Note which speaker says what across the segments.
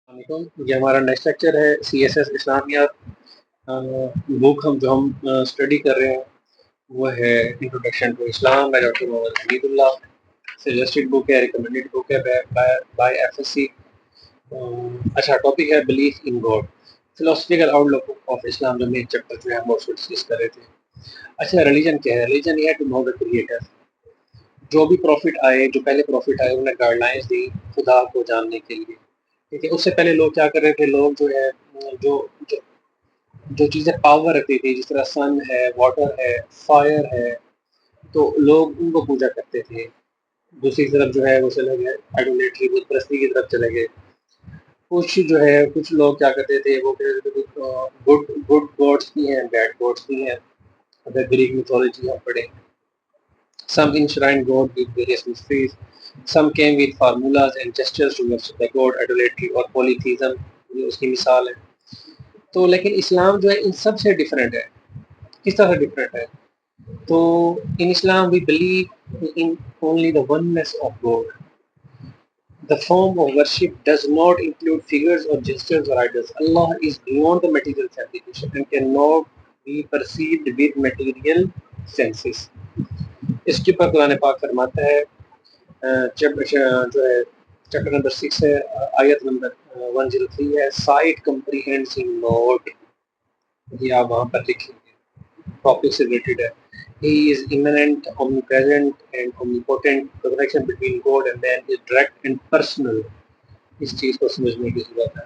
Speaker 1: علیکم، یہ ہمارا نیکسٹ لیکچر ہے سی ایس ایس اسلامیات بک ہم اسٹڈی کر رہے ہیں وہ ہے introduction to Islam by doctor Muhammad Hamidullah. Suggested book ہے، ریکمینڈیڈ بک ہے بائی ایف ایس سی. اچھا ٹاپک ہے belief in God, philosophical outlook of Islam, جو مین چیپٹر جو ہے ہم اس کو ڈسکس کر رہے تھے. اچھا ریلیجن کیا ہے؟ ریلیجن یہ ہے ٹو نو دا کریٹر. جو بھی پروفٹ آئے، جو پہلے پروفٹ آئے، انہوں نے گائیڈ لائنس دی خدا کو جاننے کے لیے. ٹھیک ہے، اس سے پہلے لوگ کیا کر رہے تھے؟ لوگ جو ہے جو جو جو چیزیں پاور رکھتی تھی، جس طرح سن ہے، واٹر ہے، فائر ہے، تو لوگ ان کو پوجا کرتے تھے. دوسری طرف جو ہے وہ چلے گئے آئیڈولیٹری، بت پرستی کی طرف چلے گئے. کچھ لوگ کیا کرتے تھے؟ وہ گڈ گڈ گاڈس بھی ہیں، بیڈ گاڈس بھی ہیں. اگر گریک میتھولوجی ہم پڑھیں، some enshrined God with various mysteries. Some came with formulas and gestures to worship the God, idolatry or polytheism. یہ اس کی مثال ہے. تو لیکن اسلام جو ہے ان سب سے ڈفرینٹ ہے. کس طرح ڈفرینٹ ہے؟ تو in Islam we believe in only the oneness of God. The form of worship does not include figures or gestures or idols. Allah is beyond the material fabrication and cannot be perceived with material senses. اس کے پر قرآن پاک فرماتا ہے جو ہے chapter number 6 ہے، آیت number 103 ہے، site کمپریہینسنگ note. یہ آپ وہاں پر لکھیں گے، ٹاپک سے ریلیٹڈ ہے. He is immanent, omnipresent and omnipotent. The connection between God and man is direct and personal. اس چیز کو سمجھنے کی ضرورت ہے.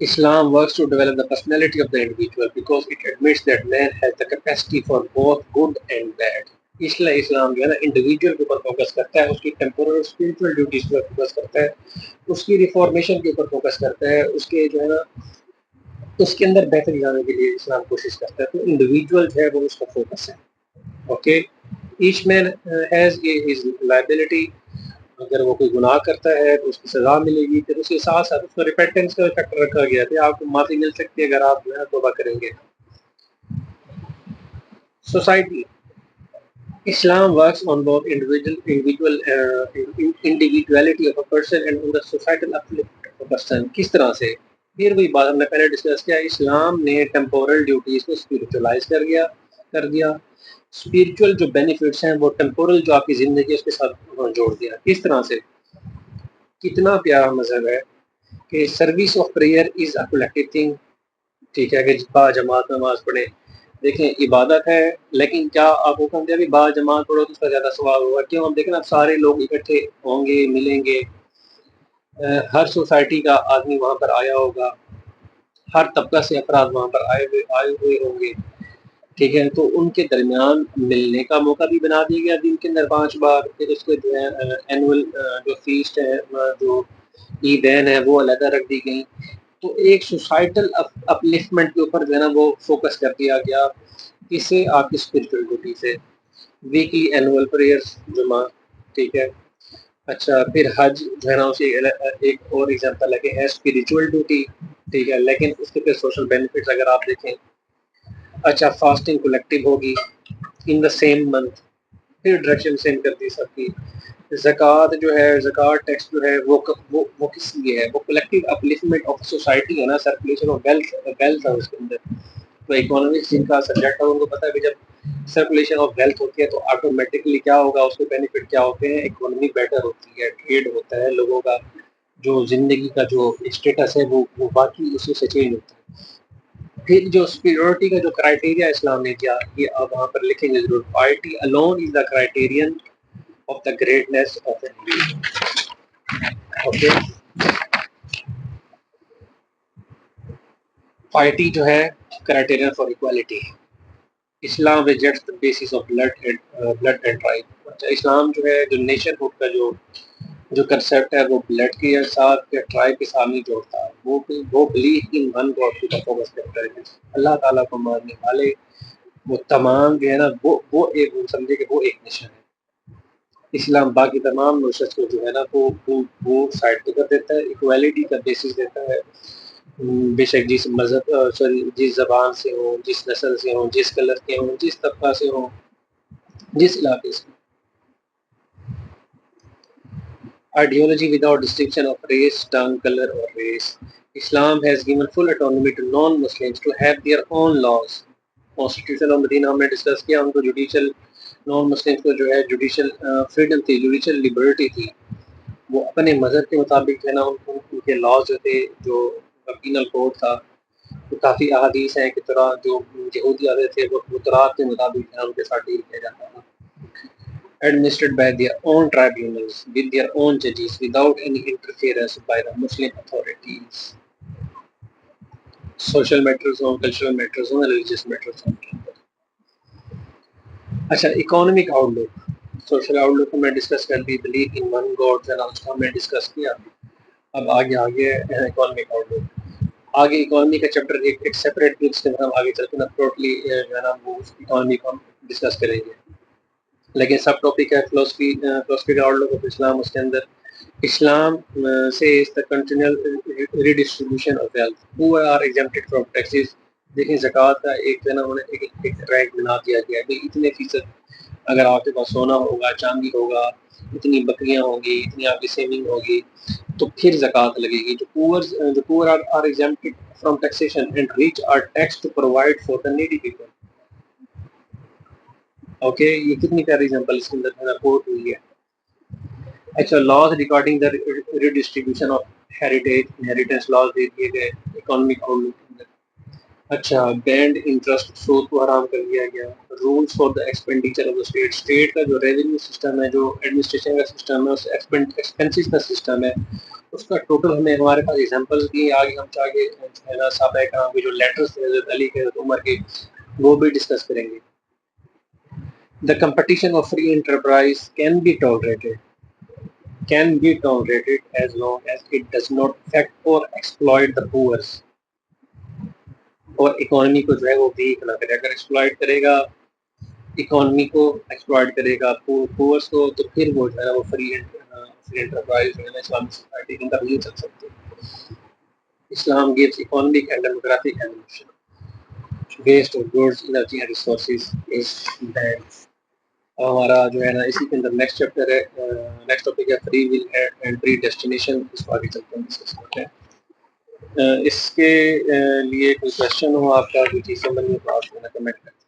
Speaker 1: Islam works to develop the personality of the individual because it admits that man has the capacity for both good and bad. اس لیے اسلام جو ہے نا انڈیویجول کے اوپر فوکس کرتا ہے، اس کی ٹیمپورل اسپرچل ڈیوٹیز پر فوکس کرتا ہے، اس کی ریفارمیشن کے اوپر فوکس کرتا ہے، اس کے جو ہے نا اس کے اندر بہتری لانے کے لیے اسلام کوشش کرتا ہے. تو انڈیویجول جو ہے وہ اس کا فوکس ہے. Okay, each man has his liability. اگر وہ کوئی گناہ کرتا ہے تو اس کی سزا ملے گی. پھر اس کے ساتھ ساتھ اس میں ریپینٹنس کا فیکٹر رکھا گیا تھا، آپ کو معافی مل سکتی ہے اگر آپ جو ہے توبہ کریں گے. Society, Islam works on both individuality of a person and on the societal uplift of a person. کس طرح سے؟ پھر وہی بات ہم نے پہلے ڈسکس کیا، اسلام نے ٹیمپورل ڈیوٹیز کو اسپریچولائز کر دیا. اسپریچول جو بینیفٹس ہیں وہ ٹیمپورل جو آپ کی زندگی ہے اس کے ساتھ جوڑ دیا. کس طرح سے؟ کتنا پیارا مذہب ہے کہ service of prayer is a collective thing. ٹھیک ہے کہ با جماعت نماز پڑھیں. دیکھیں عبادت ہے، لیکن کیا آپ کو کہتے ہیں کہ با جماعت پڑھو تو اس کا زیادہ ثواب ہوگا؟ کیوں؟ ہم دیکھیں نا سارے لوگ اکٹھے ہوں گے، ملیں گے، ہر سوسائٹی کا آدمی وہاں پر آیا ہوگا، ہر طبقہ سے افراد وہاں پر آئے ہوئے ہوں گے. ٹھیک ہے، تو ان کے درمیان ملنے کا موقع بھی بنا دیا گیا دن کے اندر 5 بار. پھر اس کے جو ہے اینول جو فیسٹ ہے، جو عیدین ہے، وہ علیحدہ رکھ دی گئیں. تو ایک سوسائٹل اپلفٹمنٹ کے اوپر جو ہے نا وہ فوکس کر دیا گیا. اس سے آپ کی اسپرچل ڈیوٹی سے ویکلی اینول پریئرس جمعہ. ٹھیک ہے، اچھا پھر حج جو ہے نا اسی ایک اور ایگزامپل ہے کہ ہے اسپرچل ڈیوٹی. ٹھیک ہے، لیکن اس کے پھر سوشل بینیفٹس اگر آپ دیکھیں، اچھا فاسٹنگ کولیکٹیو ہوگی ان دا سیم منتھ. پھر ڈائریکشن سیم کر دی سب کی. زکوٰۃ جو ہے، زکوٰۃ ٹیکس جو ہے وہ کس لیے ہے؟ وہ کولیکٹیو اپلفٹمنٹ آف سوسائٹی ہے نا، سرکولیشن آف ویلتھ ہے اس کے اندر. تو اکانومکس جن کا سبجیکٹ ہے ان کو پتہ ہے کہ جب سرکولیشن آف ویلتھ ہوتی ہے تو آٹومیٹکلی کیا ہوگا، اس کے بینیفٹ کیا ہوتے ہیں؟ اکانومی بیٹر ہوتی ہے، ٹریڈ ہوتا ہے، لوگوں کا جو زندگی کا جو اسٹیٹس ہے وہ باقی اسی سے چینج ہوتا ہے. پھر جو سپیریورٹی کا جو کرائٹیریا اسلام نے کیا، یہ آپ وہاں پر لکھیں گے ضرور. Piety alone is the criterion of the greatness of an individual. Okay, piety جو ہے criterion for equality. Islam rejects the basis of blood and tribe. اچھا اسلام جو ہے جو نیشن ہوڈ کا جو کنسیپٹ ہے وہ بلڈ کے ساتھ یا ٹرائب کے ساتھ نہیں جوڑتا. وہ بلیف ان ون گاڈ کی فوکس کرتا ہے. اللہ تعالیٰ کو ماننے والے وہ تمام جو ہے نا وہ ایک سمجھے کہ وہ ایک نیشن ہے. اسلام باقی تمام نوشت کو جو ہے نا وہ سائڈ پہ کر دیتا ہے، ایکویلٹی کا بیسس دیتا ہے. بے شک جس مذہب جس زبان سے ہوں، جس نسل سے ہوں، جس کلر کے ہوں، جس طبقہ سے ہوں، جس علاقے سے. Ideology without distinction of race, tongue, color, or race. Islam has given full autonomy to non-Muslims to have their own laws. Constitution of Medina ہم نے ڈسکس کیا، ان کو جوڈیشل نان مسلم کو جو ہے جوڈیشل فریڈم تھی، جوڈیشل لبرٹی تھی، وہ اپنے مذہب کے مطابق جو ہے نا ان کے لاز جو تھے، جو پینل کوڈ تھا، تو کافی احادیث ہیں کہ طرح جو یہودی آتے تھے وہ تراب کے مطابق جو ہے ان کے ساتھ ڈیل کیا جاتا تھا. Administered by their own tribunals with their own judges without any interference by the Muslim authorities. Social matters ہوں، cultural matters ہوں، religious matters ہوں. اچھا، اکانومک آؤٹ لک، سوشل آؤٹ لک کو میں ڈسکس کر دی، بلیو ان ون گاڈ ہے نا، اس کو ہم نے ڈسکس کیا. اب آگے اکانومک آؤٹ لک، آگے اکانومی کا چیپٹر ایک سیپریٹ بکس کے اندر ہم آگے چلتے ہیں ٹوٹلی جو ہے نا وہ اکانومی کو ہم ڈسکس کریں گے. لیکن سب ٹاپک ہے فلسفی کا آؤٹ لک آف اسلام. اس کے اندر اسلام سے از دا کنٹینیول ریڈسٹریبیوشن آف ویلتھ، پور آر ایگزمپٹڈ فرام ٹیکسز. دیکھیں زکوٰۃ کا ایک جو ہے نا انہوں نے ایک ٹریک بنا دیا گیا ہے، اتنے فیصد اگر آپ کے پاس سونا ہوگا، چاندی ہوگا، اتنی بکریاں ہوں گی، اتنی آپ کی سیونگ ہوگی، تو پھر زکوٰۃ لگے گی. جو poor are exempted from taxation and rich are tax to provide for the needy people. Okay, یہ کتنی پیاری ایگزامپل اس کے اندر کوٹ ہوئی ہے. اچھا، laws regarding the redistribution of heritage, inheritance laws دے دیے گئے اکانومک آؤٹ لک کے اندر. اچھا، بینڈ انٹرسٹ، سود کو حرام کر دیا گیا. Rules for the expenditure of the state, state کا جو ریونیو سسٹم ہے، جو ایڈمنسٹریشن کا سسٹم ہے، اس ایکسپینسز کا سسٹم ہے، اس کا ٹوٹل ہمیں ہمارے پاس ایگزامپلس بھی ہیں. آگے ہم چاہے ہے نا صحابہ کرام کے جو لیٹرس تھے حضرت علی کے، حضرت عمر کے، وہ بھی ڈسکس کریں گے. The competition of free enterprise can be tolerated as long as it does not affect or exploit the poor. اور اکانومی کو جو ہے وہ ویک نہ کرے. اگر ایکسپلائٹ کرے گا اکانومی کو، ایکسپلائٹ کرے گا پورس کو، تو پھر وہ جو ہے وہ فری انٹرپرائز جو ہے نا اسلامک سوسائٹی کے اندر نہیں چل سکتے. اسلام gives economic and demographic evolution. Waste of goods, energy and resources is banned. ہمارا جو ہے نا اسی کے اندر نیکسٹ چیپٹر ہے، نیکسٹ ٹاپک ہے free will and predestination. اس کو آگے چلتے ہیں ڈسکس کرتے ہیں. اس کے لیے کوئی کویشچن ہو آپ کا، کوئی چیز سمجھ میں تو آپ کمنٹ کریں.